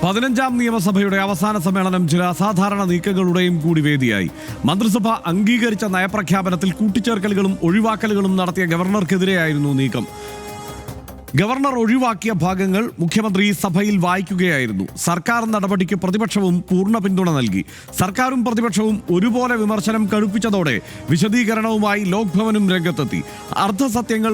15ാം നിയമസഭയുടെ അവസാന സമ്മേളനം ചില അസാധാരണ നീക്കങ്ങളുടെയും കൂടി വേദിയായി. മന്ത്രിസഭ അംഗീകരിച്ച നയപ്രഖ്യാപനത്തിൽ കൂട്ടിച്ചേർക്കലുകളും ഒഴിവാക്കലുകളും നടത്തിയ ഗവർണർക്കെതിരെയായിരുന്നു നീക്കം. ഗവർണർ ഒഴിവാക്കിയ ഭാഗങ്ങൾ മുഖ്യമന്ത്രി സഭയിൽ വായിക്കുകയായിരുന്നു. സർക്കാർ നടപടിക്ക് പ്രതിപക്ഷവും പൂർണ്ണ പിന്തുണ നൽകി. സർക്കാരും പ്രതിപക്ഷവും ഒരുപോലെ വിമർശനം കടുപ്പിച്ചതോടെ വിശദീകരണവുമായി ലോക്ഭവനും രംഗത്തെത്തി. അർദ്ധസത്യങ്ങൾ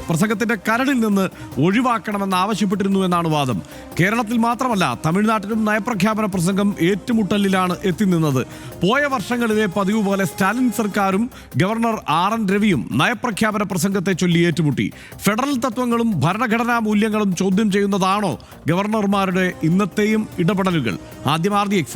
പ്രസംഗത്തിന്റെ കരടിൽ നിന്ന് ഒഴിവാക്കണമെന്ന് ആവശ്യപ്പെട്ടിരുന്നു എന്നാണ് വാദം. കേരളത്തിൽ മാത്രമല്ല, തമിഴ്നാട്ടിലും നയപ്രഖ്യാപന പ്രസംഗം ഏറ്റുമുട്ടലിലാണ് എത്തിനിന്നത്. പോയ വർഷങ്ങളിലെ പതിവ് പോലെ സ്റ്റാലിൻ സർക്കാരും ഗവർണർ RN രവിയും നയപ്രഖ്യാപന പ്രസംഗത്തെ ചൊല്ലി ഏറ്റുമുട്ടി. ഫെഡറൽ തത്വങ്ങളും ഭരണഘടനാ മൂല്യങ്ങളും ചോദ്യം ചെയ്യുന്നതാണോ ഗവർണർമാരുടെ ഇന്നത്തെയും ഇടപെടലുകൾ? ആദ്യം RDX.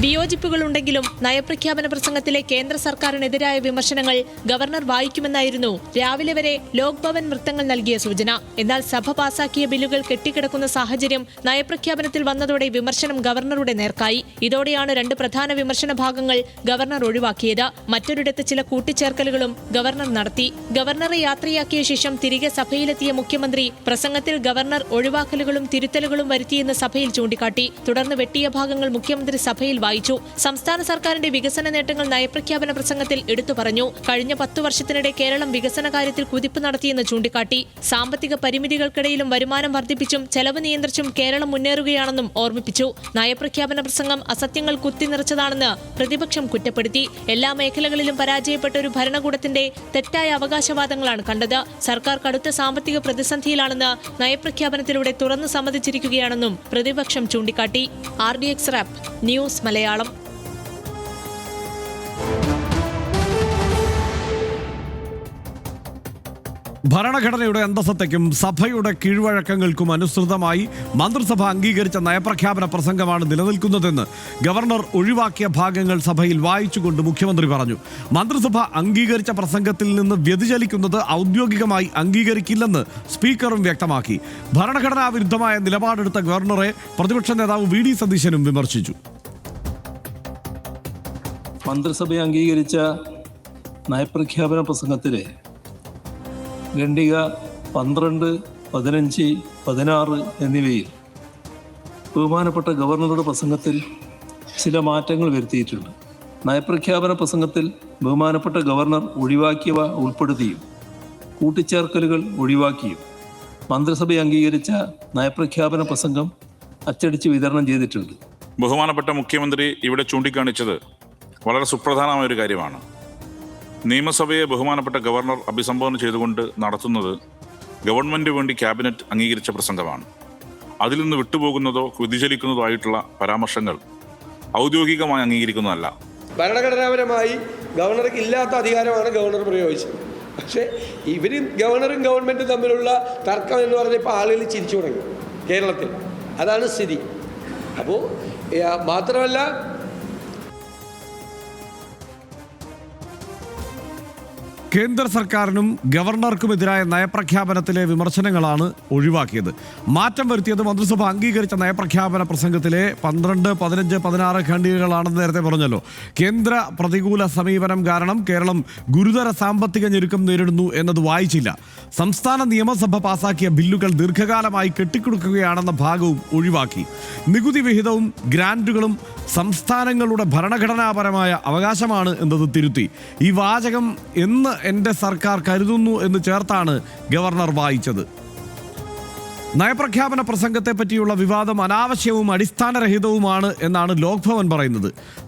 വിയോജിപ്പുകളുണ്ടെങ്കിലും നയപ്രഖ്യാപന പ്രസംഗത്തിലെ കേന്ദ്ര സർക്കാരിനെതിരായ വിമർശനങ്ങൾ ഗവർണർ വായിക്കുമെന്നായിരുന്നു രാവിലെ വരെ ലോക്ഭവൻ വൃത്തങ്ങൾ നൽകിയ സൂചന. എന്നാൽ സഭ പാസാക്കിയ ബില്ലുകൾ കെട്ടിക്കിടക്കുന്ന സാഹചര്യം നയപ്രഖ്യാപനത്തിൽ വന്നതോടെ വിമർശനം ഗവർണറുടെ നേർക്കായി. ഇതോടെയാണ് രണ്ട് പ്രധാന വിമർശന ഭാഗങ്ങൾ ഗവർണർ ഒഴിവാക്കിയത്. മറ്റൊരിടത്ത് ചില കൂട്ടിച്ചേർക്കലുകളും ഗവർണർ നടത്തി. ഗവർണറെ യാത്രയാക്കിയ ശേഷം തിരികെ സഭയിലെത്തിയ മുഖ്യമന്ത്രി പ്രസംഗത്തിൽ ഗവർണർ ഒഴിവാക്കലുകളും തിരുത്തലുകളും വരുത്തിയെന്ന് സഭയിൽ ചൂണ്ടിക്കാട്ടി. തുടർന്ന് വെട്ടിയ ഭാഗങ്ങൾ മുഖ്യമന്ത്രി സഭയിൽ വായിച്ചു. സംസ്ഥാന സർക്കാരിന്റെ വികസന നേട്ടങ്ങൾ നയപ്രഖ്യാപന പ്രസംഗത്തിൽ എടുത്തു പറഞ്ഞു. കഴിഞ്ഞ 10 വർഷത്തിനിടെ കേരളം വികസന കാര്യത്തിൽ കുതിപ്പ് നടത്തിയെന്ന് ചൂണ്ടിക്കാട്ടി. സാമ്പത്തിക പരിമിതികൾക്കിടയിലും വരുമാനം വർദ്ധിപ്പിച്ചും ചെലവ് നിയന്ത്രിച്ചും കേരളം മുന്നേറുകയാണെന്നും ഓർമ്മിപ്പിച്ചു. നയപ്രഖ്യാപന പ്രസംഗം അസത്യങ്ങൾ കുത്തിനിറച്ചതാണെന്ന് പ്രതിപക്ഷം കുറ്റപ്പെടുത്തി. എല്ലാ മേഖലകളിലും പരാജയപ്പെട്ട ഒരു ഭരണകൂടത്തിന്റെ തെറ്റായ അവകാശവാദങ്ങളാണ് കണ്ടത്. സർക്കാർ കടുത്ത സാമ്പത്തിക പ്രതിസന്ധിയിലാണെന്ന് നയപ്രഖ്യാപനത്തിലൂടെ തുറന്നു സമ്മതിച്ചിരിക്കുകയാണെന്നും പ്രതിപക്ഷം ചൂണ്ടിക്കാട്ടി. RDX rap news Malayalam. ഭരണഘടനയുടെ അന്തസത്തയ്ക്കും സഭയുടെ കീഴ്വഴക്കങ്ങൾക്കും അനുസൃതമായി മന്ത്രിസഭ അംഗീകരിച്ച നയപ്രഖ്യാപന പ്രസംഗമാണ് നിലനിൽക്കുന്നതെന്ന് ഗവർണർ ഒഴിവാക്കിയ ഭാഗങ്ങൾ സഭയിൽ വായിച്ചുകൊണ്ട് മുഖ്യമന്ത്രി പറഞ്ഞു. മന്ത്രിസഭ അംഗീകരിച്ച പ്രസംഗത്തിൽ നിന്ന് വ്യതിചലിക്കുന്നത് ഔദ്യോഗികമായി അംഗീകരിക്കില്ലെന്ന് സ്പീക്കറും വ്യക്തമാക്കി. ഭരണഘടനാ വിരുദ്ധമായ നിലപാടെടുത്ത ഗവർണറെ പ്രതിപക്ഷ നേതാവ് VD സതീശനും വിമർശിച്ചു. മന്ത്രിസഭ അംഗീകരിച്ച നയപ്രഖ്യാപന പ്രസംഗത്തിലെ ഖണ്ഡിക 12, 15, 16 എന്നിവയിൽ ബഹുമാനപ്പെട്ട ഗവർണറുടെ പ്രസംഗത്തിൽ ചില മാറ്റങ്ങൾ വരുത്തിയിട്ടുണ്ട്. നയപ്രഖ്യാപന പ്രസംഗത്തിൽ ബഹുമാനപ്പെട്ട ഗവർണർ ഒഴിവാക്കിയവ ഉൾപ്പെടുത്തിയും കൂട്ടിച്ചേർക്കലുകൾ ഒഴിവാക്കിയും മന്ത്രിസഭ അംഗീകരിച്ച നയപ്രഖ്യാപന പ്രസംഗം അച്ചടിച്ച് വിതരണം ചെയ്തിട്ടുണ്ട്. ബഹുമാനപ്പെട്ട മുഖ്യമന്ത്രി ഇവിടെ ചൂണ്ടിക്കാണിച്ചത് വളരെ സുപ്രധാനമായ ഒരു കാര്യമാണ്. നിയമസഭയെ ബഹുമാനപ്പെട്ട ഗവർണർ അഭിസംബോധന ചെയ്തുകൊണ്ട് നടത്തുന്നത് ഗവൺമെന്റ് വേണ്ടി ക്യാബിനറ്റ് അംഗീകരിച്ച പ്രസംഗമാണ്. അതിൽ നിന്ന് വിട്ടുപോകുന്നതോ വ്യതിചലിക്കുന്നതോ ആയിട്ടുള്ള പരാമർശങ്ങൾ ഔദ്യോഗികമായി അംഗീകരിക്കുന്നതല്ല. ഭരണഘടനാപരമായി ഗവർണർക്ക് ഇല്ലാത്ത അധികാരമാണ് ഗവർണർ പ്രയോഗിച്ചത്. പക്ഷേ ഗവർണറും ഗവൺമെന്റും തമ്മിലുള്ള തർക്കം എന്ന് പറഞ്ഞാൽ ഇപ്പോൾ ആളുകൾ ചിരിച്ചു തുടങ്ങി കേരളത്തിൽ. അതാണ് സ്ഥിതി. അപ്പോൾ മാത്രമല്ല, കേന്ദ്ര സർക്കാരിനും ഗവർണർക്കുമെതിരായ നയപ്രഖ്യാപനത്തിലെ വിമർശനങ്ങളാണ് ഒഴിവാക്കിയത്. മാറ്റം വരുത്തിയത് മന്ത്രിസഭ അംഗീകരിച്ച നയപ്രഖ്യാപന പ്രസംഗത്തിലെ 12, 15, 16 ഖണ്ഡികകളാണെന്ന് നേരത്തെ പറഞ്ഞല്ലോ. കേന്ദ്ര പ്രതികൂല സമീപനം കാരണം കേരളം ഗുരുതര സാമ്പത്തിക ഞെരുക്കം നേരിടുന്നു എന്നത് വായിച്ചില്ല. സംസ്ഥാന നിയമസഭ പാസാക്കിയ ബില്ലുകൾ ദീർഘകാലമായി കെട്ടിക്കൊടുക്കുകയാണെന്ന ഭാഗവും ഒഴിവാക്കി. നികുതി വിഹിതവും ഗ്രാന്റുകളും സംസ്ഥാനങ്ങളുടെ ഭരണഘടനാപരമായ അവകാശമാണ് എന്നത് തിരുത്തി. ഈ വാചകം എന്ന് എൻ്റെ സർക്കാർ കരുതുന്നു എന്ന് ചേർത്താണ് ഗവർണർ വായിച്ചത്. നയപ്രഖ്യാപന പ്രസംഗത്തെ പറ്റിയുള്ള വിവാദം അനാവശ്യവും അടിസ്ഥാനരഹിതവുമാണ് എന്നാണ് ലോക്ഭവൻ പറയുന്നത്.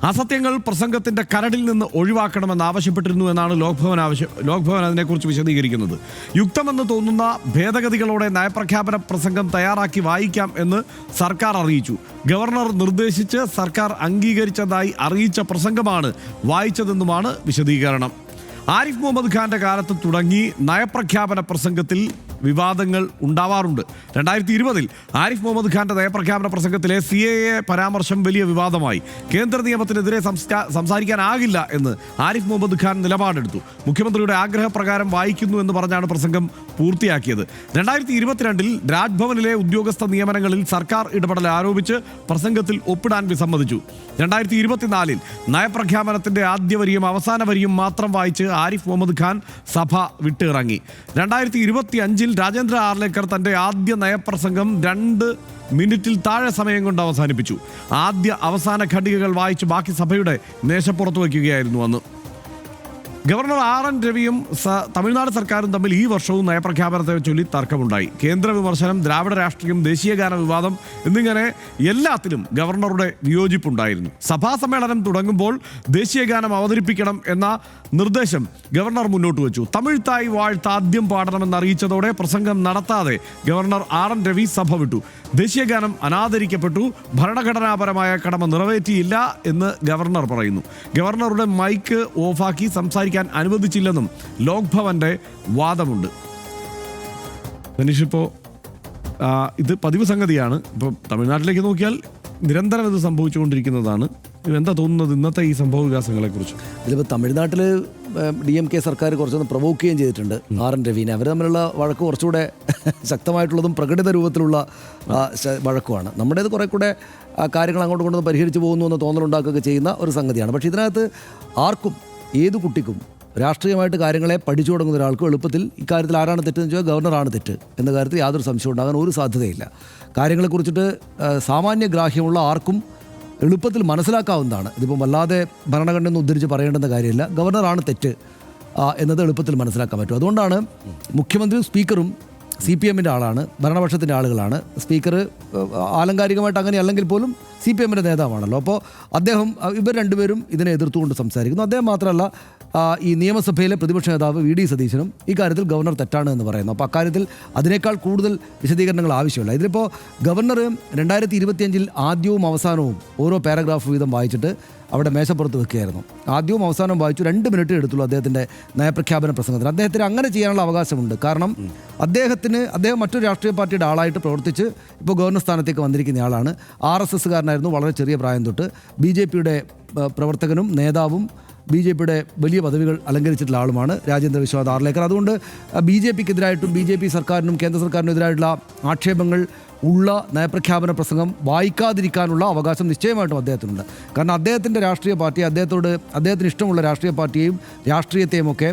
അസത്യങ്ങൾ പ്രസംഗത്തിന്റെ കരടിൽ നിന്ന് ഒഴിവാക്കണമെന്ന് ആവശ്യപ്പെട്ടിരുന്നു എന്നാണ് ലോക്ഭവൻ അതിനെക്കുറിച്ച് വിശദീകരിക്കുന്നത്. യുക്തമെന്ന് തോന്നുന്ന ഭേദഗതികളോടെ നയപ്രഖ്യാപന പ്രസംഗം തയ്യാറാക്കി വായിക്കാം എന്ന് സർക്കാർ അറിയിച്ചു. ഗവർണർ നിർദ്ദേശിച്ച് സർക്കാർ അംഗീകരിച്ചതായി അറിയിച്ച പ്രസംഗമാണ് വായിച്ചതെന്നുമാണ് വിശദീകരണം. ആരിഫ് മുഹമ്മദ് ഖാന്റെ കാലത്ത് തുടങ്ങി നയപ്രഖ്യാപന പ്രസംഗത്തിൽ വിവാദങ്ങൾ ഉണ്ടാവാറുണ്ട്. 2020 ആരിഫ് മുഹമ്മദ് ഖാന്റെ നയപ്രഖ്യാപന പ്രസംഗത്തിലെ CAA പരാമർശം വലിയ വിവാദമായി. കേന്ദ്ര നിയമത്തിനെതിരെ സംസാരിക്കാനാകില്ല എന്ന് ആരിഫ് മുഹമ്മദ് ഖാൻ നിലപാടെടുത്തു. മുഖ്യമന്ത്രിയുടെ ആഗ്രഹപ്രകാരം വായിക്കുന്നു എന്ന് പറഞ്ഞാണ് പ്രസംഗം പൂർത്തിയാക്കിയത്. 2022 രാജ്ഭവനിലെ ഉദ്യോഗസ്ഥ നിയമനങ്ങളിൽ സർക്കാർ ഇടപെടൽ ആരോപിച്ച് പ്രസംഗത്തിൽ ഒപ്പിടാൻ വിസമ്മതിച്ചു. 2024 നയപ്രഖ്യാപനത്തിന്റെ ആദ്യ വരിയും അവസാന വരിയും മാത്രം വായിച്ച് ആരിഫ് മുഹമ്മദ് ഖാൻ സഭ വിട്ടിറങ്ങി. 2025 രാജേന്ദ്ര ആർലേക്കർ തൻ്റെ ആദ്യ നയപ്രസംഗം 2 മിനിറ്റിൽ താഴെ സമയം കൊണ്ട് അവസാനിപ്പിച്ചു. അവസാന ഖണ്ഡികകൾ വായിച്ച് ബാക്കി സഭയുടെ മേശപ്പുറത്ത് വയ്ക്കുകയായിരുന്നു അന്ന്. ഗവർണർ RN രവിയും തമിഴ്നാട് സർക്കാരും തമ്മിൽ ഈ വർഷവും നയപ്രഖ്യാപനത്തെ ചൊല്ലി തർക്കമുണ്ടായി. കേന്ദ്ര വിമർശനം, ദ്രാവിഡ രാഷ്ട്രീയം, ദേശീയഗാന വിവാദം എന്നിങ്ങനെ എല്ലാത്തിലും ഗവർണറുടെ വിയോജിപ്പുണ്ടായിരുന്നു. സഭാ സമ്മേളനം തുടങ്ങുമ്പോൾ ദേശീയഗാനം അവതരിപ്പിക്കണം എന്ന നിർദ്ദേശം ഗവർണർ മുന്നോട്ട് വെച്ചു. തമിഴ് തായ് വാഴ്ത്ത് ആദ്യം പാടണമെന്ന് അറിയിച്ചതോടെ പ്രസംഗം നടത്താതെ ഗവർണർ RN രവി സഭ വിട്ടു. ദേശീയഗാനം അനാദരിക്കപ്പെട്ടു, ഭരണഘടനാപരമായ കടമ നിറവേറ്റിയില്ല എന്ന് ഗവർണർ പറയുന്നു. ഗവർണറുടെ മൈക്ക് ഓഫാക്കി സംസാരിക്കാൻ അനുവദിച്ചില്ലെന്നും ലോക് ഭവന്റെ വാദമുണ്ട്. ഇപ്പോൾ ഇത് പതിവ് സംഗതിയാണ്. ഇപ്പോൾ തമിഴ്നാട്ടിലേക്ക് നോക്കിയാൽ നിരന്തരം ഇത് സംഭവിച്ചുകൊണ്ടിരിക്കുന്നതാണ്. എന്താ തോന്നുന്നത് ഇന്നത്തെ ഈ സംഭവ വികാസങ്ങളെ കുറിച്ച്? ഇതിലിപ്പോൾ തമിഴ്നാട്ടിൽ DMK സർക്കാർ കുറച്ചൊന്ന് പ്രൊവോക്ക് ചെയ്യുകയും ചെയ്തിട്ടുണ്ട് RN രവീനെ. അവർ തമ്മിലുള്ള വഴക്ക് കുറച്ചുകൂടെ ശക്തമായിട്ടുള്ളതും പ്രകടിത രൂപത്തിലുള്ള വഴക്കുമാണ്. നമ്മുടേത് കുറേ കൂടെ കാര്യങ്ങൾ അങ്ങോട്ട് കൊണ്ടൊന്ന് പരിഹരിച്ച് പോകുന്നു എന്ന് തോന്നലുണ്ടാക്കുകയൊക്കെ ചെയ്യുന്ന ഒരു സംഗതിയാണ്. പക്ഷേ ഇതിനകത്ത് ആർക്കും ഏത് കുട്ടിക്കും രാഷ്ട്രീയമായിട്ട് കാര്യങ്ങളെ പഠിച്ചു തുടങ്ങുന്ന ഒരാൾക്കും എളുപ്പത്തിൽ ഇക്കാര്യത്തിൽ ആരാണ് തെറ്റെന്ന് ചോദിച്ചാൽ ഗവർണറാണ് തെറ്റ് എന്ന കാര്യത്തിൽ യാതൊരു സംശയം ഉണ്ടാകാൻ ഒരു സാധ്യതയില്ല. കാര്യങ്ങളെക്കുറിച്ചിട്ട് സാമാന്യ ഗ്രാഹ്യമുള്ള ആർക്കും എളുപ്പത്തിൽ മനസ്സിലാക്കാവുന്നതാണ്. ഇതിപ്പം വല്ലാതെ ഭരണഘടനയൊന്നും ഉദ്ധരിച്ച് പറയേണ്ടുന്ന കാര്യമില്ല. ഗവർണറാണ് തെറ്റ് എന്നത് എളുപ്പത്തിൽ മനസ്സിലാക്കാൻ പറ്റും. അതുകൊണ്ടാണ് മുഖ്യമന്ത്രിയും സ്പീക്കറും CPMൻ്റെ ആളാണ്, ഭരണപക്ഷത്തിൻ്റെ ആളുകളാണ്. സ്പീക്കർ ആലങ്കാരികമായിട്ട് അങ്ങനെ അല്ലെങ്കിൽ പോലും CPMൻ്റെ നേതാവാണല്ലോ. അപ്പോൾ ഇവർ രണ്ടുപേരും ഇതിനെ എതിർത്തുകൊണ്ട് സംസാരിക്കുന്നു. അദ്ദേഹം മാത്രമല്ല, ഈ നിയമസഭയിലെ പ്രതിപക്ഷ നേതാവ് VD സതീശനും ഇക്കാര്യത്തിൽ ഗവർണർ തെറ്റാണ് എന്ന് പറയുന്നു. അപ്പോൾ അക്കാര്യത്തിൽ അതിനേക്കാൾ കൂടുതൽ വിശദീകരണങ്ങൾ ആവശ്യമില്ല. ഇതിലിപ്പോൾ ഗവർണർ 2025 ആദ്യവും അവസാനവും ഓരോ പാരഗ്രാഫ് വീതം വായിച്ചിട്ട് അവിടെ മേശപ്പുറത്ത് വെക്കുകയായിരുന്നു. ആദ്യവും അവസാനവും വായിച്ചു 2 മിനിറ്റ് എടുത്തുള്ളൂ അദ്ദേഹത്തിൻ്റെ നയപ്രഖ്യാപന പ്രസംഗത്തിന്. അദ്ദേഹത്തിന് അങ്ങനെ ചെയ്യാനുള്ള അവകാശമുണ്ട്. കാരണം അദ്ദേഹം മറ്റൊരു രാഷ്ട്രീയ പാർട്ടിയുടെ ആളായിട്ട് പ്രവർത്തിച്ച് ഇപ്പോൾ ഗവർണർ സ്ഥാനത്തേക്ക് വന്നിരിക്കുന്ന ആളാണ്. RSSകാരനായിരുന്നു വളരെ ചെറിയ പ്രായം തൊട്ട്. BJPയുടെ പ്രവർത്തകനും നേതാവും BJPയുടെ വലിയ പദവികൾ അലങ്കരിച്ചിട്ടുള്ള ആളുമാണ് രാജേന്ദ്ര വിശ്വനാഥ് ആർലേക്കർ. അതുകൊണ്ട് BJPക്കെതിരായിട്ടും BJP സർക്കാരിനും കേന്ദ്ര സർക്കാരിനും എതിരായിട്ടുള്ള ആക്ഷേപങ്ങൾ ഉള്ള നയപ്രഖ്യാപന പ്രസംഗം വായിക്കാതിരിക്കാനുള്ള അവകാശം നിശ്ചയമായിട്ടും അദ്ദേഹത്തിനുണ്ട്. കാരണം അദ്ദേഹത്തിൻ്റെ രാഷ്ട്രീയ പാർട്ടി, അദ്ദേഹത്തിന് ഇഷ്ടമുള്ള രാഷ്ട്രീയ പാർട്ടിയെയും രാഷ്ട്രീയത്തെയും ഒക്കെ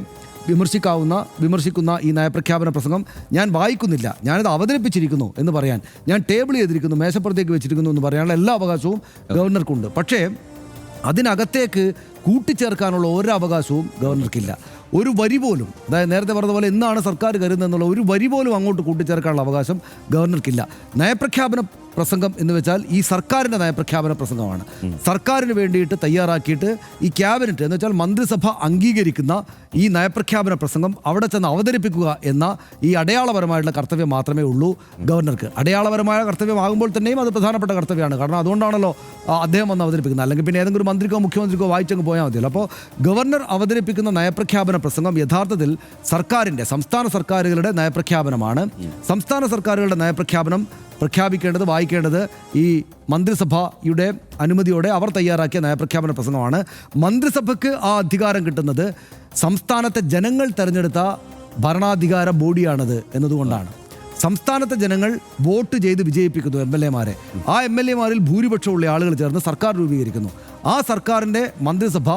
വിമർശിക്കുന്ന ഈ നയപ്രഖ്യാപന പ്രസംഗം ഞാൻ വായിക്കുന്നില്ല, ഞാനിത് അവതരിപ്പിച്ചിരിക്കുന്നു എന്ന് പറയാൻ, ഞാൻ ടേബിൾ ചെയ്തിരിക്കുന്നു, മേശപ്പുറത്തേക്ക് വെച്ചിരിക്കുന്നു എന്ന് പറയാനുള്ള എല്ലാ അവകാശവും ഗവർണർക്കുണ്ട്. പക്ഷേ അതിനകത്തേക്ക് കൂട്ടിച്ചേർക്കാനുള്ള ഒരു അവകാശവും ഗവർണർക്കില്ല. ഒരു വരി പോലും, അതായത് നേരത്തെ പറഞ്ഞ പോലെ ഇന്നാണ് സർക്കാർ കരുതുന്നതെന്നുള്ള ഒരു വരി പോലും അങ്ങോട്ട് കൂട്ടിച്ചേർക്കാനുള്ള അവകാശം ഗവർണർക്കില്ല. നയപ്രഖ്യാപന പ്രസംഗം എന്ന് വെച്ചാൽ ഈ സർക്കാരിൻ്റെ നയപ്രഖ്യാപന പ്രസംഗമാണ്. സർക്കാരിന് വേണ്ടിയിട്ട് തയ്യാറാക്കിയിട്ട് ഈ ക്യാബിനറ്റ് എന്ന് വെച്ചാൽ മന്ത്രിസഭ അംഗീകരിക്കുന്ന ഈ നയപ്രഖ്യാപന പ്രസംഗം അവിടെ ചെന്ന് അവതരിപ്പിക്കുക എന്ന ഈ അടയാളപരമായിട്ടുള്ള കർത്തവ്യം മാത്രമേ ഉള്ളൂ ഗവർണർക്ക്. അടയാളപരമായ കർത്തവ്യമാകുമ്പോൾ തന്നെയും അത് പ്രധാനപ്പെട്ട കർത്തവ്യമാണ്. കാരണം അതുകൊണ്ടാണല്ലോ അദ്ദേഹം വന്ന് അവതരിപ്പിക്കുന്നത്. അല്ലെങ്കിൽ പിന്നെ ഏതെങ്കിലും മന്ത്രിക്കോ മുഖ്യമന്ത്രിക്കോ വായിച്ചങ്ങ് പോയാൽ മതിയല്ലോ. അപ്പോൾ ഗവർണർ അവതരിപ്പിക്കുന്ന നയപ്രഖ്യാപന പ്രസംഗം യഥാർത്ഥത്തിൽ സംസ്ഥാന സർക്കാരുകളുടെ നയപ്രഖ്യാപനമാണ്. സംസ്ഥാന സർക്കാരുകളുടെ നയപ്രഖ്യാപനം വായിക്കേണ്ടത് ഈ മന്ത്രിസഭയുടെ അനുമതിയോടെ അവർ തയ്യാറാക്കിയ നയപ്രഖ്യാപന പ്രസംഗമാണ്. മന്ത്രിസഭയ്ക്ക് ആ അധികാരം കിട്ടുന്നത് സംസ്ഥാനത്തെ ജനങ്ങൾ തെരഞ്ഞെടുത്ത ഭരണാധികാര ബോഡിയാണത് എന്നതുകൊണ്ടാണ്. സംസ്ഥാനത്തെ ജനങ്ങൾ വോട്ട് ചെയ്ത് വിജയിപ്പിക്കുന്നു MLA-മാരെ. ആ MLA-മാരിൽ ഭൂരിപക്ഷമുള്ള ആളുകൾ ചേർന്ന് സർക്കാർ രൂപീകരിക്കുന്നു. ആ സർക്കാരിൻ്റെ മന്ത്രിസഭ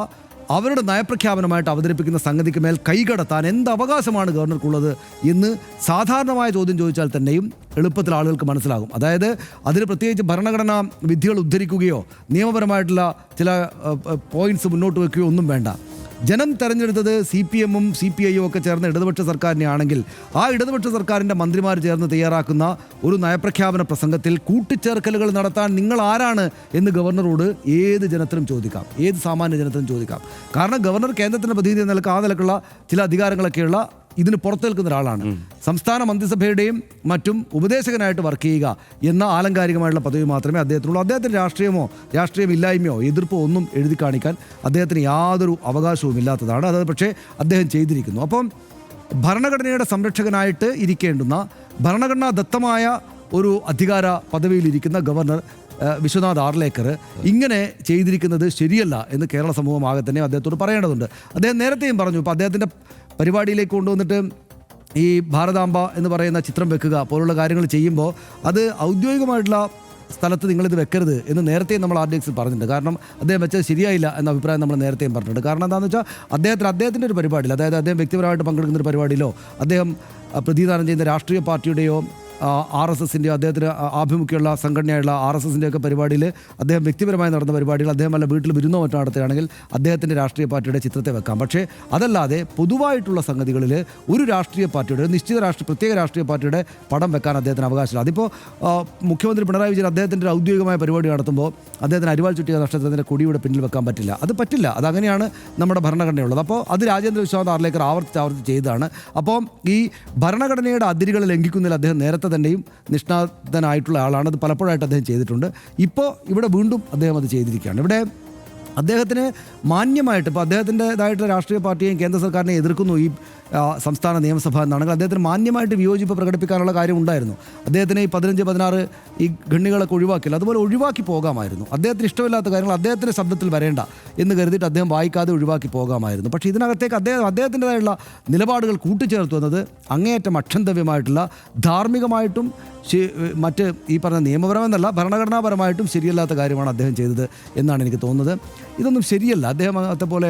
അവരുടെ നയപ്രഖ്യാപനമായിട്ട് അവതരിപ്പിക്കുന്ന സംഗതിക്ക് മേൽ കൈകടത്താൻ എന്ത് അവകാശമാണ് ഗവർണർക്കുള്ളത് എന്ന് സാധാരണമായ ചോദ്യം ചോദിച്ചാൽ തന്നെയും എളുപ്പത്തിൽ ആളുകൾക്ക് മനസ്സിലാകും. അതായത് അതിന് പ്രത്യേകിച്ച് ഭരണഘടനാ വിധികൾ ഉദ്ധരിക്കുകയോ നിയമപരമായിട്ടുള്ള ചില പോയിന്റ്സ് മുന്നോട്ട് വയ്ക്കുകയോ ഒന്നും വേണ്ട. ജനം തെരഞ്ഞെടുത്തത് CPM-ഉം CPI-യും ഒക്കെ ചേർന്ന ഇടതുപക്ഷ സർക്കാരിനെ ആണെങ്കിൽ ആ ഇടതുപക്ഷ സർക്കാരിൻ്റെ മന്ത്രിമാർ ചേർന്ന് തയ്യാറാക്കുന്ന ഒരു നയപ്രഖ്യാപന പ്രസംഗത്തിൽ കൂട്ടിച്ചേർക്കലുകൾ നടത്താൻ നിങ്ങൾ ആരാണ് എന്ന് ഗവർണറോട് ഏത് ജനത്തിനും ചോദിക്കാം, ഏത് സാമാന്യ ജനത്തിനും ചോദിക്കാം. കാരണം ഗവർണർ കേന്ദ്രത്തിൻ്റെ പ്രതിനിധി നിലക്ക് ചില അധികാരങ്ങളൊക്കെയുള്ള ഇതിന് പുറത്തു നിൽക്കുന്ന ഒരാളാണ്. സംസ്ഥാന മന്ത്രിസഭയുടെയും മറ്റും ഉപദേശകനായിട്ട് വർക്ക് ചെയ്യുക എന്ന ആലങ്കാരികമായിട്ടുള്ള പദവി മാത്രമേ അദ്ദേഹത്തിനുള്ളൂ. അദ്ദേഹത്തിന് രാഷ്ട്രീയമില്ലായ്മയോ എതിർപ്പോ ഒന്നും എഴുതി കാണിക്കാൻ അദ്ദേഹത്തിന് യാതൊരു അവകാശവും ഇല്ലാത്തതാണ്. അത് പക്ഷേ അദ്ദേഹം ചെയ്തിരിക്കുന്നു. അപ്പം ഭരണഘടനയുടെ സംരക്ഷകനായിട്ട് ഇരിക്കേണ്ടുന്ന ഭരണഘടനാ ദത്തമായ ഒരു അധികാര പദവിയിലിരിക്കുന്ന ഗവർണർ വിശ്വനാഥ് ആർലേക്കർ ഇങ്ങനെ ചെയ്തിരിക്കുന്നത് ശരിയല്ല എന്ന് കേരള സമൂഹം ആകെ തന്നെ അദ്ദേഹത്തോട് പറയേണ്ടതുണ്ട്. അദ്ദേഹം നേരത്തെയും പറഞ്ഞു. ഇപ്പോൾ അദ്ദേഹത്തിൻ്റെ പരിപാടിയിലേക്ക് കൊണ്ടുവന്നിട്ട് ഈ ഭാരതാംബ എന്ന് പറയുന്ന ചിത്രം വെക്കുക പോലുള്ള കാര്യങ്ങൾ ചെയ്യുമ്പോൾ അത് ഔദ്യോഗികമായിട്ടുള്ള സ്ഥലത്ത് നിങ്ങളിത് വെക്കരുത് എന്ന് നേരത്തെയും നമ്മൾ RDX പറഞ്ഞിട്ടുണ്ട്. കാരണം അദ്ദേഹം വെച്ചത് ശരിയായില്ല എന്ന അഭിപ്രായം നമ്മൾ നേരത്തെയും പറഞ്ഞിട്ടുണ്ട്. കാരണം എന്താണെന്ന് വെച്ചാൽ അദ്ദേഹത്തിൻ്റെ ഒരു പരിപാടിയിൽ, അതായത് അദ്ദേഹം വ്യക്തിപരമായിട്ട് പങ്കെടുക്കുന്ന ഒരു പരിപാടിയിലോ അദ്ദേഹം പ്രതിദാനം ചെയ്യുന്ന രാഷ്ട്രീയ പാർട്ടിയുടെയോ RSSൻ്റെയോ അദ്ദേഹത്തിന് ആഭിമുഖ്യമുള്ള സംഘടനയുള്ള RSSൻ്റെ ഒക്കെ പരിപാടിയിൽ അദ്ദേഹം വ്യക്തിപരമായി നടന്ന പരിപാടികൾ അദ്ദേഹം വല്ല വീട്ടിൽ വിരുന്നോ മറ്റോ നടത്തുകയാണെങ്കിൽ അദ്ദേഹത്തിൻ്റെ രാഷ്ട്രീയ പാർട്ടിയുടെ ചിത്രത്തെ വെക്കാം. പക്ഷേ അതല്ലാതെ പൊതുവായിട്ടുള്ള സംഗതികളിൽ ഒരു രാഷ്ട്രീയ പാർട്ടിയുടെ ഒരു നിശ്ചിത പ്രത്യേക രാഷ്ട്രീയ പാർട്ടിയുടെ പടം വെക്കാൻ അദ്ദേഹത്തിന് അവകാശമില്ല. അതിപ്പോൾ മുഖ്യമന്ത്രി പിണറായി വിജയൻ അദ്ദേഹത്തിൻ്റെ ഔദ്യോഗികമായ പരിപാടി നടത്തുമ്പോൾ അദ്ദേഹത്തിന് അരിവാൾ ചുറ്റിയ നക്ഷത്രത്തിൻ്റെ കൊടിയുടെ പിന്നിൽ വെക്കാൻ പറ്റില്ല. അത് പറ്റില്ല. അതങ്ങനെയാണ് നമ്മുടെ ഭരണഘടനയുള്ളത്. അപ്പോൾ അത് രാജേന്ദ്ര വിശ്വനാഥ് ആർലേക്കർ ആവർത്തിച്ച് ചെയ്തതാണ്. അപ്പോൾ ഈ ഭരണഘടനയുടെ അതിരുകൾ ലംഘിക്കുന്നതിൽ അദ്ദേഹം നേരത്തെ തന്നെയും നിഷ്ണാതനായിട്ടുള്ള ആളാണ്. അത് പലപ്പോഴായിട്ട് അദ്ദേഹം ചെയ്തിട്ടുണ്ട്. ഇപ്പോൾ ഇവിടെ വീണ്ടും അദ്ദേഹം അത് ചെയ്തിരിക്കുകയാണ്. ഇവിടെ അദ്ദേഹത്തിന് മാന്യമായിട്ട് ഇപ്പോൾ അദ്ദേഹത്തിൻ്റെതായിട്ടുള്ള രാഷ്ട്രീയ പാർട്ടിയെയും കേന്ദ്ര സർക്കാരിനെ എതിർക്കുന്നു ഈ സംസ്ഥാന നിയമസഭ എന്നാണെങ്കിൽ അദ്ദേഹത്തിന് മാന്യമായിട്ട് വിയോജിപ്പ് പ്രകടിപ്പിക്കാനുള്ള കാര്യം ഉണ്ടായിരുന്നു. അദ്ദേഹത്തിന് ഈ 15-16 ഈ ഗണ്ണികളൊക്കെ ഒഴിവാക്കില്ല, അതുപോലെ ഒഴിവാക്കി പോകാമായിരുന്നു. അദ്ദേഹത്തിന് ഇഷ്ടമില്ലാത്ത കാര്യങ്ങൾ അദ്ദേഹത്തിൻ്റെ ശബ്ദത്തിൽ വരേണ്ട എന്ന് കരുതിയിട്ട് അദ്ദേഹം വായിക്കാതെ ഒഴിവാക്കി പോകാമായിരുന്നു. പക്ഷേ ഇതിനകത്തേക്ക് അദ്ദേഹത്തിൻ്റെതായുള്ള നിലപാടുകൾ കൂട്ടിച്ചേർത്തു എന്നത് അങ്ങേയറ്റം അക്ഷന്തവ്യമായിട്ടുള്ള ധാർമ്മികമായിട്ടും മറ്റ് ഈ പറഞ്ഞ നിയമപരമെന്നല്ല ഭരണഘടനാപരമായിട്ടും ശരിയല്ലാത്ത കാര്യമാണ് അദ്ദേഹം ചെയ്തത് എന്നാണ് എനിക്ക് തോന്നുന്നത്. ഇതൊന്നും ശരിയല്ല. അദ്ദേഹത്തെ പോലെ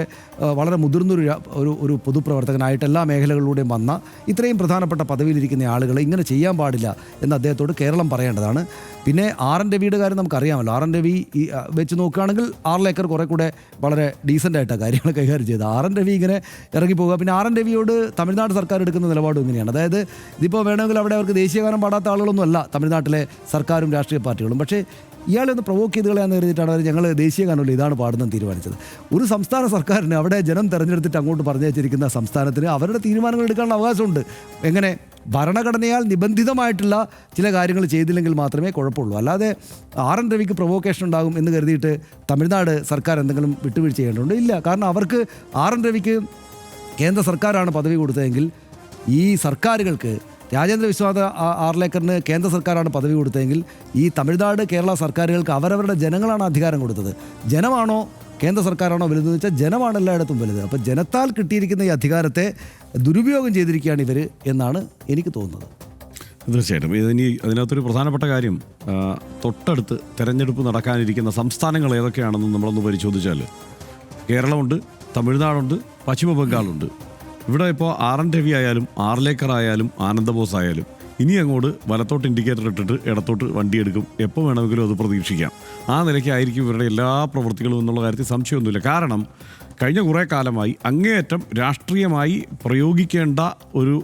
വളരെ മുതിർന്നൊരു പൊതുപ്രവർത്തകനായിട്ട് എല്ലാ മേഖലകളിലൂടെയും വന്ന ഇത്രയും പ്രധാനപ്പെട്ട പദവിയിലിരിക്കുന്ന ആളുകൾ ഇങ്ങനെ ചെയ്യാൻ പാടില്ല എന്ന് അദ്ദേഹത്തോട് കേരളം പറയേണ്ടതാണ്. പിന്നെ RN രവിയുടെ കാര്യം നമുക്കറിയാമല്ലോ. RN രവി വെച്ച് നോക്കുകയാണെങ്കിൽ ആർലേക്കർ കുറേ കൂടെ വളരെ ഡീസൻ്റായിട്ടാണ് കാര്യങ്ങൾ കൈകാര്യം ചെയ്തത്. RN രവി ഇങ്ങനെ ഇറങ്ങിപ്പോകുക. പിന്നെ RN രവിയോട് തമിഴ്നാട് സർക്കാർ എടുക്കുന്ന നിലപാടും ഇങ്ങനെയാണ്. അതായത് ഇതിപ്പോൾ വേണമെങ്കിൽ അവിടെ അവർക്ക് ദേശീയഗാനം പാടാത്ത ആളുകളൊന്നും അല്ല തമിഴ്നാട്ടിലെ സർക്കാരും രാഷ്ട്രീയ പാർട്ടികളും. പക്ഷേ ഇയാളെ ഒന്ന് പ്രൊവോക്ക് ചെയ്ത് കളയാന്ന് കരുതിയിട്ടാണ് അവർ ഞങ്ങൾ ദേശീയ ഗാനമല്ല ഇതാണ് പാടുന്നത് തീരുമാനിച്ചത്. ഒരു സംസ്ഥാന സർക്കാരിന് അവിടെ ജനം തെരഞ്ഞെടുത്തിട്ട് അങ്ങോട്ട് പറഞ്ഞു വെച്ചിരിക്കുന്ന സംസ്ഥാനത്തിന് അവരുടെ തീരുമാനങ്ങൾ എടുക്കാനുള്ള അവകാശമുണ്ട്. എങ്ങനെ ഭരണഘടനയാൽ നിബന്ധിതമായിട്ടുള്ള ചില കാര്യങ്ങൾ ചെയ്തില്ലെങ്കിൽ മാത്രമേ കുഴപ്പമുള്ളൂ. അല്ലാതെ RN രവിക്ക് പ്രൊവോക്കേഷൻ ഉണ്ടാകും എന്ന് കരുതിയിട്ട് തമിഴ്നാട് സർക്കാർ എന്തെങ്കിലും വിട്ടുവീഴ്ച ചെയ്യേണ്ടതുണ്ട്? ഇല്ല. കാരണം അവർക്ക് RN രവിക്ക് കേന്ദ്ര സർക്കാരാണ് പദവി കൊടുത്തതെങ്കിൽ ഈ സർക്കാരുകൾക്ക് രാജേന്ദ്ര വിശ്വനാഥ് ആർലേക്കറിന് കേന്ദ്ര സർക്കാരാണ് പദവി കൊടുത്തതെങ്കിൽ ഈ തമിഴ്നാട് കേരള സർക്കാരുകൾക്ക് അവരവരുടെ ജനങ്ങളാണ് അധികാരം കൊടുത്തത്. ജനമാണോ കേന്ദ്ര സർക്കാരാണോ വലുതെന്ന് വെച്ചാൽ ജനമാണ് എല്ലായിടത്തും വലുത്. അപ്പോൾ ജനത്താൽ കിട്ടിയിരിക്കുന്ന ഈ അധികാരത്തെ ദുരുപയോഗം ചെയ്തിരിക്കുകയാണ് ഇവർ എന്നാണ് എനിക്ക് തോന്നുന്നത്. തീർച്ചയായിട്ടും അതിനകത്തൊരു പ്രധാനപ്പെട്ട കാര്യം തൊട്ടടുത്ത് തെരഞ്ഞെടുപ്പ് നടക്കാനിരിക്കുന്ന സംസ്ഥാനങ്ങൾ ഏതൊക്കെയാണെന്ന് നമ്മളൊന്ന് പരിശോധിച്ചാൽ കേരളമുണ്ട്, തമിഴ്നാടുണ്ട്, പശ്ചിമ ബംഗാളുണ്ട്. ഇവിടെ ഇപ്പോൾ RN രവി ആയാലും ആർലേക്കർ ആയാലും ആനന്ദബോസ് ആയാലും ഇനി അങ്ങോട്ട് വലത്തോട്ട് ഇൻഡിക്കേറ്റർ ഇട്ടിട്ട് ഇടത്തോട്ട് വണ്ടിയെടുക്കും. എപ്പോൾ വേണമെങ്കിലും അത് പ്രതീക്ഷിക്കാം. ആ നിലയ്ക്കായിരിക്കും ഇവരുടെ എല്ലാ പ്രവൃത്തികളും എന്നുള്ള കാര്യത്തിൽ സംശയമൊന്നുമില്ല. കാരണം കഴിഞ്ഞ കുറേ കാലമായി അങ്ങേയറ്റം രാഷ്ട്രീയമായി പ്രയോഗിക്കേണ്ട ഒരു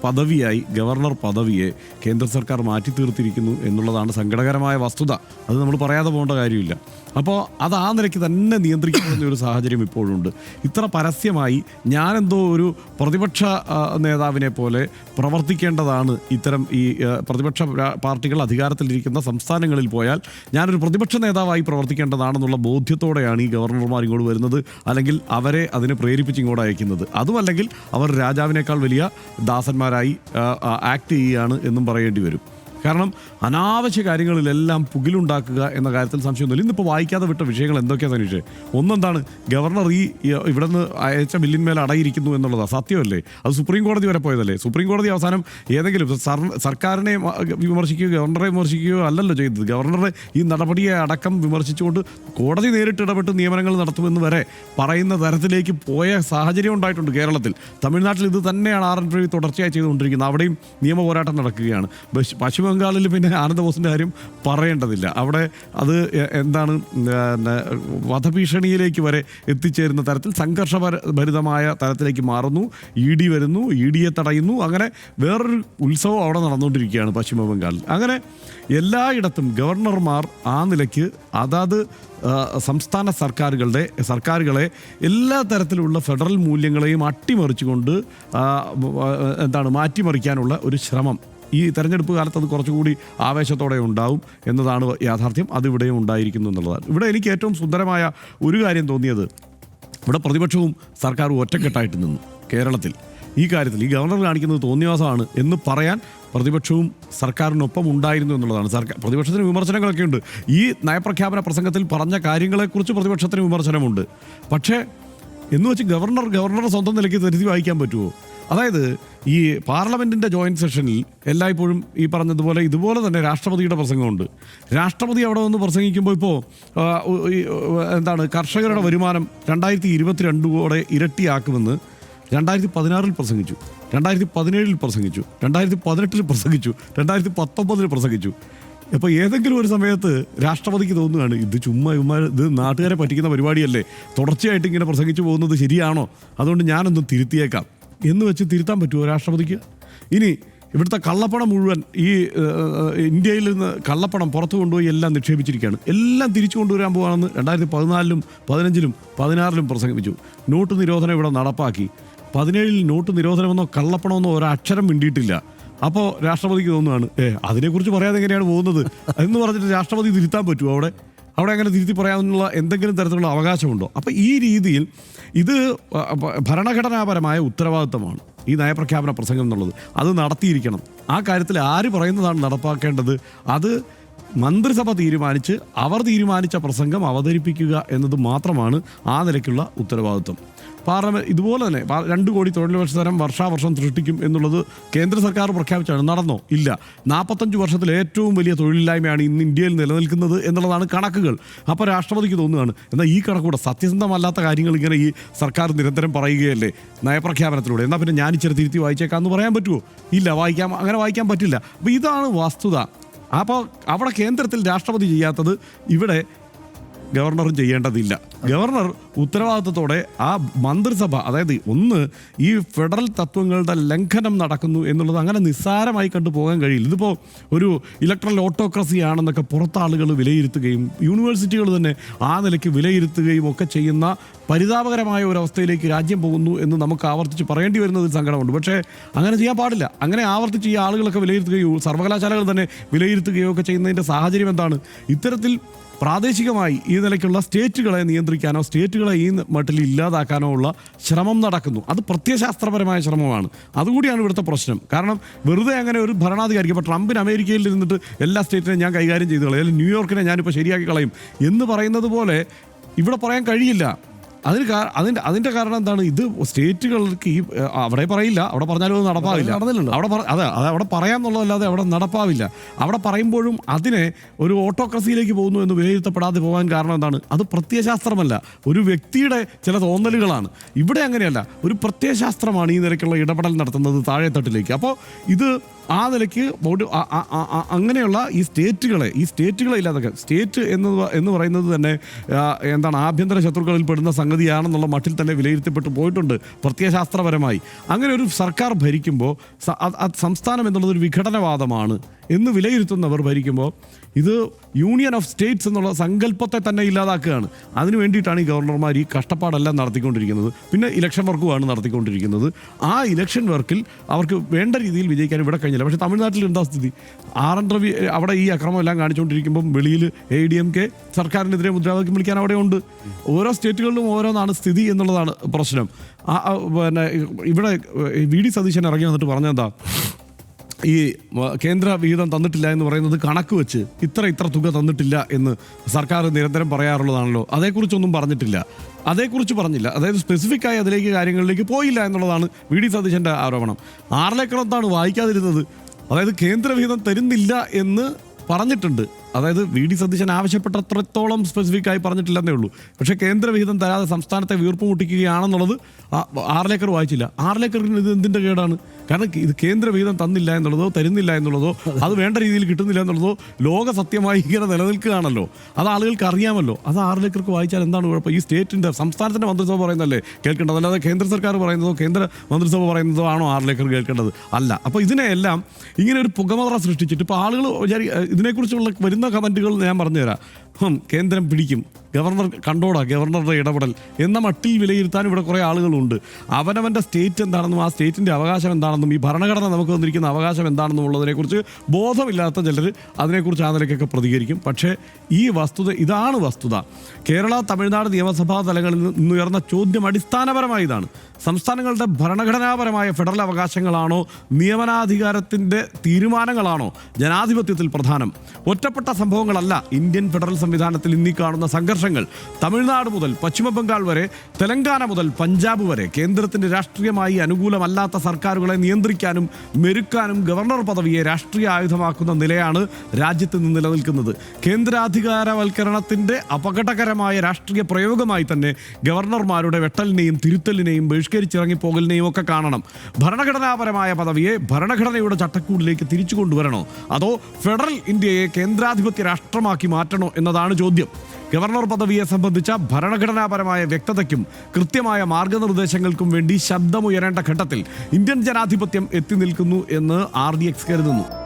പദവിയായി ഗവർണർ പദവിയെ കേന്ദ്ര സർക്കാർ മാറ്റി തീർത്തിരിക്കുന്നു എന്നുള്ളതാണ് സങ്കടകരമായ വസ്തുത. അത് നമ്മൾ പറയാതെ പോകേണ്ട കാര്യമില്ല. അപ്പോൾ അത് ആ നിലയ്ക്ക് തന്നെ നിയന്ത്രിക്കപ്പെടുന്ന ഒരു സാഹചര്യം ഇപ്പോഴുണ്ട്. ഇത്ര പരസ്യമായി ഞാനെന്തോ ഒരു പ്രതിപക്ഷ നേതാവിനെ പോലെ പ്രവർത്തിക്കേണ്ടതാണ്. ഇത്തരം ഈ പ്രതിപക്ഷ പാർട്ടികൾ അധികാരത്തിലിരിക്കുന്ന സംസ്ഥാനങ്ങളിൽ പോയാൽ ഞാനൊരു പ്രതിപക്ഷ നേതാവായി പ്രവർത്തിക്കേണ്ടതാണെന്നുള്ള ബോധ്യത്തോടെയാണ് ഈ ഗവർണർമാർ ഇങ്ങോട്ട് വരുന്നത്, അല്ലെങ്കിൽ അവരെ അതിനെ പ്രേരിപ്പിച്ച് ഇങ്ങോട്ട് അയക്കുന്നത്. അതുമല്ലെങ്കിൽ അവർ രാജാവിനേക്കാൾ വലിയ ദാസന്മാരായി ആക്ട് ചെയ്യുകയാണ് എന്നും പറയേണ്ടി വരും. കാരണം അനാവശ്യ കാര്യങ്ങളിലെല്ലാം പുകിലുണ്ടാക്കുക എന്ന കാര്യത്തിൽ സംശയമൊന്നുമില്ല. ഇന്നിപ്പോൾ വായിക്കാതെ വിട്ട വിഷയങ്ങൾ എന്തൊക്കെയാണ് സനീഷേ? ഒന്നെന്താണ്, ഗവർണർ ഇവിടെ നിന്ന് അയച്ച ബില്ലിന്മേൽ അടയിരിക്കുന്നു എന്നുള്ളതാണ്. സത്യമല്ലേ? അത് സുപ്രീം കോടതി വരെ പോയതല്ലേ? സുപ്രീം കോടതി അവസാനം ഏതെങ്കിലും സർക്കാരിനെ വിമർശിക്കുകയോ ഗവർണറെ വിമർശിക്കുകയോ അല്ലല്ലോ ചെയ്തത്. ഗവർണറെ ഈ നടപടിയെ അടക്കം വിമർശിച്ചുകൊണ്ട് കോടതി നേരിട്ട് ഇടപെട്ട് നിയമനങ്ങൾ നടത്തുമെന്ന് വരെ പറയുന്ന തരത്തിലേക്ക് പോയ സാഹചര്യം ഉണ്ടായിട്ടുണ്ട് കേരളത്തിൽ. തമിഴ്നാട്ടിൽ ഇത് തന്നെയാണ് RN രവി തുടർച്ചയായി ചെയ്തുകൊണ്ടിരിക്കുന്നത്. അവിടെയും നിയമ പോരാട്ടം നടക്കുകയാണ്. പശ്ചിമ ബംഗാളിൽ പിന്നെ ആനന്ദബോസിൻ്റെ കാര്യം പറയേണ്ടതില്ല. അവിടെ അത് എന്താണ് വധഭീഷണിയിലേക്ക് വരെ എത്തിച്ചേരുന്ന തരത്തിൽ സംഘർഷഭരിതമായ തരത്തിലേക്ക് മാറുന്നു. ED വരുന്നു, EDയെ തടയുന്നു. അങ്ങനെ വേറൊരു ഉത്സവം അവിടെ നടന്നുകൊണ്ടിരിക്കുകയാണ് പശ്ചിമ ബംഗാളിൽ. അങ്ങനെ എല്ലായിടത്തും ഗവർണർമാർ ആ നിലയ്ക്ക് അതാത് സംസ്ഥാന സർക്കാരുകളെ എല്ലാ തരത്തിലുള്ള ഫെഡറൽ മൂല്യങ്ങളെയും അട്ടിമറിച്ചുകൊണ്ട് മാറ്റിമറിക്കാനുള്ള ഒരു ശ്രമം ഈ തെരഞ്ഞെടുപ്പ് കാലത്ത് അത് കുറച്ചുകൂടി ആവേശത്തോടെ ഉണ്ടാവും എന്നതാണ് യാഥാർത്ഥ്യം. അതിവിടെയും ഉണ്ടായിരിക്കുന്നു എന്നുള്ളതാണ്. ഇവിടെ എനിക്ക് ഏറ്റവും സുന്ദരമായ ഒരു കാര്യം തോന്നിയത്, ഇവിടെ പ്രതിപക്ഷവും സർക്കാരും ഒറ്റക്കെട്ടായിട്ട് നിന്നു. കേരളത്തിൽ ഈ കാര്യത്തിൽ ഈ ഗവർണർ കാണിക്കുന്നത് തോന്നിവാസമാണ് എന്ന് പറയാൻ പ്രതിപക്ഷവും സർക്കാരിനൊപ്പം ഉണ്ടായിരുന്നു എന്നുള്ളതാണ്. പ്രതിപക്ഷത്തിന് വിമർശനങ്ങളൊക്കെ ഉണ്ട്. ഈ നയപ്രഖ്യാപന പ്രസംഗത്തിൽ പറഞ്ഞ കാര്യങ്ങളെക്കുറിച്ച് പ്രതിപക്ഷത്തിന് വിമർശനമുണ്ട്. പക്ഷേ എന്ന് വെച്ച് ഗവർണറുടെ സ്വന്തം നിലയ്ക്ക് തിരുത്തി വായിക്കാൻ പറ്റുമോ? അതായത് ഈ പാർലമെൻറ്റിൻ്റെ ജോയിൻറ്റ് സെഷനിൽ എല്ലായ്പ്പോഴും ഈ പറഞ്ഞതുപോലെ ഇതുപോലെ തന്നെ രാഷ്ട്രപതിയുടെ പ്രസംഗമുണ്ട്. രാഷ്ട്രപതി അവിടെ വന്ന് പ്രസംഗിക്കുമ്പോൾ ഇപ്പോൾ കർഷകരുടെ വരുമാനം 2022 ഇരട്ടിയാക്കുമെന്ന് 2016 പ്രസംഗിച്ചു. 2017 പ്രസംഗിച്ചു, 2018 പ്രസംഗിച്ചു, 2019 പ്രസംഗിച്ചു. അപ്പോൾ ഏതെങ്കിലും ഒരു സമയത്ത് രാഷ്ട്രപതിക്ക് തോന്നുകയാണ് ഇത് ചുമ്മാ ഇത് നാട്ടുകാരെ പറ്റിക്കുന്ന പരിപാടിയല്ലേ, തുടർച്ചയായിട്ട് ഇങ്ങനെ പ്രസംഗിച്ചു പോകുന്നത് ശരിയാണോ, അതുകൊണ്ട് ഞാനൊന്ന് തിരുത്തിയേക്കാം എന്ന് വെച്ച് തിരുത്താൻ പറ്റുമോ രാഷ്ട്രപതിക്ക്? ഇനി ഇവിടുത്തെ കള്ളപ്പണം മുഴുവൻ ഈ ഇന്ത്യയിൽ നിന്ന് കള്ളപ്പണം പുറത്തു കൊണ്ടുപോയി എല്ലാം നിക്ഷേപിച്ചിരിക്കുകയാണ്, എല്ലാം തിരിച്ചു കൊണ്ടുവരാൻ പോകാമെന്ന് 2014, 2015, 2016 പ്രസംഗിച്ചു. നോട്ട് നിരോധനം ഇവിടെ നടപ്പാക്കി. 2017 നോട്ട് നിരോധനമെന്നോ കള്ളപ്പണമെന്നോ ഒരക്ഷരം മിണ്ടിയിട്ടില്ല. അപ്പോൾ രാഷ്ട്രപതിക്ക് തോന്നുകയാണ് അതിനെക്കുറിച്ച് പറയാതെ എങ്ങനെയാണ് പോകുന്നത് എന്ന് പറഞ്ഞിട്ട് രാഷ്ട്രപതി തിരുത്താൻ പറ്റുമോ? അവിടെ അങ്ങനെ തിരുത്തി പറയാനുള്ള എന്തെങ്കിലും തരത്തിലുള്ള അവകാശമുണ്ടോ? അപ്പോൾ ഈ രീതിയിൽ ഇത് ഭരണഘടനാപരമായ ഉത്തരവാദിത്തമാണ് ഈ നയപ്രഖ്യാപന പ്രസംഗം എന്നുള്ളത്. അത് നടത്തിയിരിക്കണം. ആ കാര്യത്തിൽ ആര് പറയുന്നതാണ് നടപ്പാക്കേണ്ടത്? അത് മന്ത്രിസഭ തീരുമാനിച്ച് അവർ തീരുമാനിച്ച പ്രസംഗം അവതരിപ്പിക്കുക എന്നത് മാത്രമാണ് ആ നിലയ്ക്കുള്ള ഉത്തരവാദിത്വം. പാർലമെന്റ് ഇതുപോലെ തന്നെ 2 കോടി തൊഴിലവസരം വർഷാവർഷം സൃഷ്ടിക്കും എന്നുള്ളത് കേന്ദ്ര സർക്കാർ പ്രഖ്യാപിച്ചാണ്. നടന്നോ? ഇല്ല. 45 വർഷത്തിൽ ഏറ്റവും വലിയ തൊഴിലില്ലായ്മയാണ് ഇന്ന് ഇന്ത്യയിൽ നിലനിൽക്കുന്നത് എന്നുള്ളതാണ് കണക്കുകൾ. അപ്പോൾ രാഷ്ട്രപതിക്ക് തോന്നുകയാണ് എന്നാൽ ഈ കണക്കൂടെ സത്യസന്ധമല്ലാത്ത കാര്യങ്ങൾ ഇങ്ങനെ ഈ സർക്കാർ നിരന്തരം പറയുകയല്ലേ നയപ്രഖ്യാപനത്തിലൂടെ, എന്നാൽ പിന്നെ ഞാൻ ഇച്ചിരി തിരുത്തി വായിച്ചേക്കാമെന്ന് പറയാൻ പറ്റുമോ? ഇല്ല, അങ്ങനെ വായിക്കാൻ പറ്റില്ല. അപ്പോൾ ഇതാണ് വസ്തുത. അപ്പോൾ അവിടെ കേന്ദ്രത്തിൽ രാഷ്ട്രപതി ചെയ്യാത്തത് ഇവിടെ ഗവർണറും ചെയ്യേണ്ടതില്ല. ഗവർണർ ഉത്തരവാദിത്തത്തോടെ ആ മന്ത്രിസഭ, അതായത് ഒന്ന് ഈ ഫെഡറൽ തത്വങ്ങളുടെ ലംഘനം നടക്കുന്നു എന്നുള്ളത് അങ്ങനെ നിസ്സാരമായി കണ്ടു പോകാൻ കഴിയില്ല. ഇതിപ്പോൾ ഒരു ഇലക്ട്രൽ ഓട്ടോക്രസി ആണെന്നൊക്കെ പുറത്താളുകൾ വിലയിരുത്തുകയും യൂണിവേഴ്സിറ്റികൾ തന്നെ ആ നിലയ്ക്ക് വിലയിരുത്തുകയും ഒക്കെ ചെയ്യുന്ന പരിതാപകരമായ ഒരവസ്ഥയിലേക്ക് രാജ്യം പോകുന്നു എന്ന് നമുക്ക് ആവർത്തിച്ച് പറയേണ്ടി വരുന്നതിൽ സങ്കടമുണ്ട്. പക്ഷേ അങ്ങനെ ചെയ്യാൻ പാടില്ല. അങ്ങനെ ആവർത്തിച്ച് ഈ ആളുകളൊക്കെ വിലയിരുത്തുകയോ സർവകലാശാലകൾ തന്നെ വിലയിരുത്തുകയോ ഒക്കെ ചെയ്യുന്നതിൻ്റെ സാഹചര്യം എന്താണ്? ഇത്തരത്തിൽ പ്രാദേശികമായി ഈ നിലയ്ക്കുള്ള സ്റ്റേറ്റുകളെ നിയന്ത്രിക്കാനോ സ്റ്റേറ്റുകളെ ഈ മട്ടിൽ ഇല്ലാതാക്കാനോ ഉള്ള ശ്രമം നടക്കുന്നു. അത് പ്രത്യയശാസ്ത്രപരമായ ശ്രമമാണ്. അതുകൂടിയാണ് ഇവിടുത്തെ പ്രശ്നം. കാരണം വെറുതെ അങ്ങനെ ഒരു ഭരണാധികാരിക്ക്, ഇപ്പോൾ ട്രംപിന് അമേരിക്കയിൽ ഇരുന്നിട്ട് എല്ലാ സ്റ്റേറ്റിനെയും ഞാൻ കൈകാര്യം ചെയ്തു കളയും, അല്ലെങ്കിൽ ന്യൂയോർക്കിനെ ഞാനിപ്പോൾ ശരിയാക്കി കളയും എന്ന് പറയുന്നത് പോലെ ഇവിടെ പറയാൻ കഴിയില്ല. അതിൻ്റെ കാരണം എന്താണ്? ഇത് സ്റ്റേറ്റുകൾക്ക് ഈ അവിടെ പറയില്ല, അവിടെ പറഞ്ഞാലും അത് നടപ്പാവില്ല. അവിടെ പറയാമെന്നുള്ളതല്ലാതെ അവിടെ നടപ്പാവില്ല. അവിടെ പറയുമ്പോഴും അതിനെ ഒരു ഓട്ടോക്രസിയിലേക്ക് പോകുന്നു എന്ന് വിലയിരുത്തപ്പെടാതെ പോകാൻ കാരണം എന്താണ്? അത് പ്രത്യയശാസ്ത്രമല്ല, ഒരു വ്യക്തിയുടെ ചില തോന്നലുകളാണ്. ഇവിടെ അങ്ങനെയല്ല, ഒരു പ്രത്യയശാസ്ത്രമാണ് ഈ നിലയ്ക്കുള്ള ഇടപെടൽ നടത്തുന്നത് താഴെത്തട്ടിലേക്ക്. അപ്പോൾ ഇത് ആ നിലയ്ക്ക് അങ്ങനെയുള്ള ഈ സ്റ്റേറ്റുകളെ ഇല്ലാതൊക്കെ, സ്റ്റേറ്റ് എന്ന് പറയുന്നത് തന്നെ എന്താണ് ആഭ്യന്തര ശത്രുക്കളിൽ പെടുന്ന സംഗതിയാണെന്നുള്ള മട്ടിൽ തന്നെ വിലയിരുത്തപ്പെട്ടു പോയിട്ടുണ്ട് പ്രത്യയശാസ്ത്രപരമായി. അങ്ങനെ ഒരു സർക്കാർ ഭരിക്കുമ്പോൾ സംസ്ഥാനം എന്നുള്ളതൊരു വിഘടനവാദമാണ് എന്ന് വിലയിരുത്തുന്നവർ ഭരിക്കുമ്പോൾ ഇത് യൂണിയൻ ഓഫ് സ്റ്റേറ്റ്സ് എന്നുള്ള സങ്കല്പത്തെ തന്നെ ഇല്ലാതാക്കുകയാണ്. അതിനു വേണ്ടിയിട്ടാണ് ഈ ഗവർണർമാർ ഈ കഷ്ടപ്പാടെല്ലാം നടത്തിക്കൊണ്ടിരിക്കുന്നത്. പിന്നെ ഇലക്ഷൻ വർക്കുമാണ് നടത്തിക്കൊണ്ടിരിക്കുന്നത്. ആ ഇലക്ഷൻ വർക്കിൽ അവർക്ക് വേണ്ട രീതിയിൽ വിജയിക്കാൻ ഇവിടെ കഴിഞ്ഞില്ല. പക്ഷേ തമിഴ്നാട്ടിൽ എന്താ സ്ഥിതി? RN രവി അവിടെ ഈ അക്രമം എല്ലാം കാണിച്ചുകൊണ്ടിരിക്കുമ്പം വെളിയിൽ ADMK സർക്കാരിനെതിരെ മുദ്രാവാക്യം വിളിക്കാൻ അവിടെ ഉണ്ട്. ഓരോ സ്റ്റേറ്റുകളിലും ഓരോന്നാണ് സ്ഥിതി എന്നുള്ളതാണ് പ്രശ്നം. പിന്നെ ഇവിടെ VD സതീശൻ ഇറങ്ങി വന്നിട്ട് പറഞ്ഞെന്താ, ഈ കേന്ദ്ര വിഹിതം തന്നിട്ടില്ല എന്ന് പറയുന്നത് കണക്ക് വെച്ച് ഇത്ര തുക തന്നിട്ടില്ല എന്ന് സർക്കാർ നിരന്തരം പറയാറുള്ളതാണല്ലോ. അതേക്കുറിച്ചൊന്നും പറഞ്ഞിട്ടില്ല, അതേക്കുറിച്ച് പറഞ്ഞില്ല. അതായത് സ്പെസിഫിക്കായി അതിലേക്ക് കാര്യങ്ങളിലേക്ക് പോയില്ല എന്നുള്ളതാണ് VD സതീശൻ്റെ ആരോപണം. 6 ഏക്കർ എന്താണ് വായിക്കാതിരുന്നത്? അതായത് കേന്ദ്ര വിഹിതം തരുന്നില്ല എന്ന് പറഞ്ഞിട്ടുണ്ട്. അതായത് VD സതീശൻ ആവശ്യപ്പെട്ടത്രത്തോളം സ്പെസിഫിക്കായി പറഞ്ഞിട്ടില്ലെന്നേ ഉള്ളൂ. പക്ഷേ കേന്ദ്ര വിഹിതം തരാതെ സംസ്ഥാനത്തെ വീർപ്പ് മുട്ടിക്കുകയാണെന്നുള്ളത് 6 ഏക്കർ വായിച്ചില്ല. 6 ഏക്കറിന് ഇത് എന്തിൻ്റെ കേടാണ്? കാരണം ഇത് കേന്ദ്ര വിഹിതം തന്നില്ല എന്നുള്ളതോ തരുന്നില്ല എന്നുള്ളതോ അത് വേണ്ട രീതിയിൽ കിട്ടുന്നില്ല എന്നുള്ളതോ ലോക സത്യമായി ഇങ്ങനെ നിലനിൽക്കുകയാണല്ലോ. അത് ആളുകൾക്ക് അറിയാമല്ലോ. അത് 6 ഏക്കർക്ക് വായിച്ചാൽ എന്താണ് കുഴപ്പം? ഈ സംസ്ഥാനത്തിൻ്റെ മന്ത്രിസഭ പറയുന്നതല്ലേ കേൾക്കേണ്ടത്, അല്ലാതെ കേന്ദ്ര സർക്കാർ പറയുന്നതോ കേന്ദ്ര മന്ത്രിസഭ പറയുന്നതോ ആണോ 6 ഏക്കർ കേൾക്കേണ്ടത്? അല്ല. അപ്പോൾ ഇതിനെയെല്ലാം ഇങ്ങനെ ഒരു പുകമറ സൃഷ്ടിച്ചിട്ട് ഇപ്പോൾ ആളുകൾ ഇതിനെക്കുറിച്ചുള്ള വരുന്ന കമൻറ്റുകൾ ഞാൻ പറഞ്ഞുതരാം. കേന്ദ്രം പിടിക്കും, ഗവർണർ കണ്ടോടാ, ഗവർണറുടെ ഇടപെടൽ എന്ന മട്ടിൽ വിലയിരുത്താൻ ഇവിടെ കുറേ ആളുകളുണ്ട്. അവനവൻ്റെ സ്റ്റേറ്റ് എന്താണെന്നും ആ സ്റ്റേറ്റിൻ്റെ അവകാശം എന്താണെന്നും ഈ ഭരണഘടന നമുക്ക് തന്നിരിക്കുന്ന അവകാശം എന്താണെന്നും ഉള്ളതിനെക്കുറിച്ച് ബോധമില്ലാത്ത ചിലർ അതിനെക്കുറിച്ച് ആ നിലയ്ക്കൊക്കെ പ്രതികരിക്കും. പക്ഷേ ഇതാണ് വസ്തുത. കേരള തമിഴ്നാട് നിയമസഭാ തലങ്ങളിൽ നിന്നുയർന്ന ചോദ്യം അടിസ്ഥാനപരമായി ഇതാണ്. സംസ്ഥാനങ്ങളുടെ ഭരണഘടനാപരമായ ഫെഡറൽ അവകാശങ്ങളാണോ നിയമനാധികാരത്തിൻ്റെ തീരുമാനങ്ങളാണോ ജനാധിപത്യത്തിൽ പ്രധാനം? ഒറ്റപ്പെട്ട സംഭവങ്ങളല്ല ഇന്ത്യൻ ഫെഡറൽ സംവിധാനത്തിൽ ഇന്നീ കാണുന്ന സംഘർഷങ്ങൾ തമിഴ്നാട് മുതൽ പശ്ചിമ ബംഗാൾ വരെ, തെലങ്കാന മുതൽ പഞ്ചാബ് വരെ കേന്ദ്രത്തിന്റെ രാഷ്ട്രീയമായി അനുകൂലമല്ലാത്ത സർക്കാരുകളെ നിയന്ത്രിക്കാനും മെരുക്കാനും ഗവർണർ പദവിയെ രാഷ്ട്രീയ ആയുധമാക്കുന്ന നിലയാണ് രാജ്യത്ത് നിന്ന് നിലനിൽക്കുന്നത്. കേന്ദ്രാധികാരവൽക്കരണത്തിന്റെ അപകടകരമായ രാഷ്ട്രീയ പ്രയോഗമായി തന്നെ ഗവർണർമാരുടെ വെട്ടലിനെയും തിരുത്തലിനെയും ബഹിഷ്കരിച്ചിറങ്ങിപ്പോകലിനെയും ഒക്കെ കാണണം. ഭരണഘടനാപരമായ പദവിയെ ഭരണഘടനയുടെ ചട്ടക്കൂടിലേക്ക് തിരിച്ചു കൊണ്ടുവരണോ, അതോ ഫെഡറൽ ഇന്ത്യയെ കേന്ദ്രാധിപത്യ രാഷ്ട്രമാക്കി മാറ്റണോ എന്നതാണ് ചോദ്യം. ഗവർണർ പദവിയെ സംബന്ധിച്ച ഭരണഘടനാപരമായ വ്യക്തതയ്ക്കും കൃത്യമായ മാർഗനിർദ്ദേശങ്ങൾക്കും വേണ്ടി ശബ്ദമുയരേണ്ട ഘട്ടത്തിൽ ഇന്ത്യൻ ജനാധിപത്യം എത്തി നിൽക്കുന്നു എന്ന് RDX കരുതുന്നു.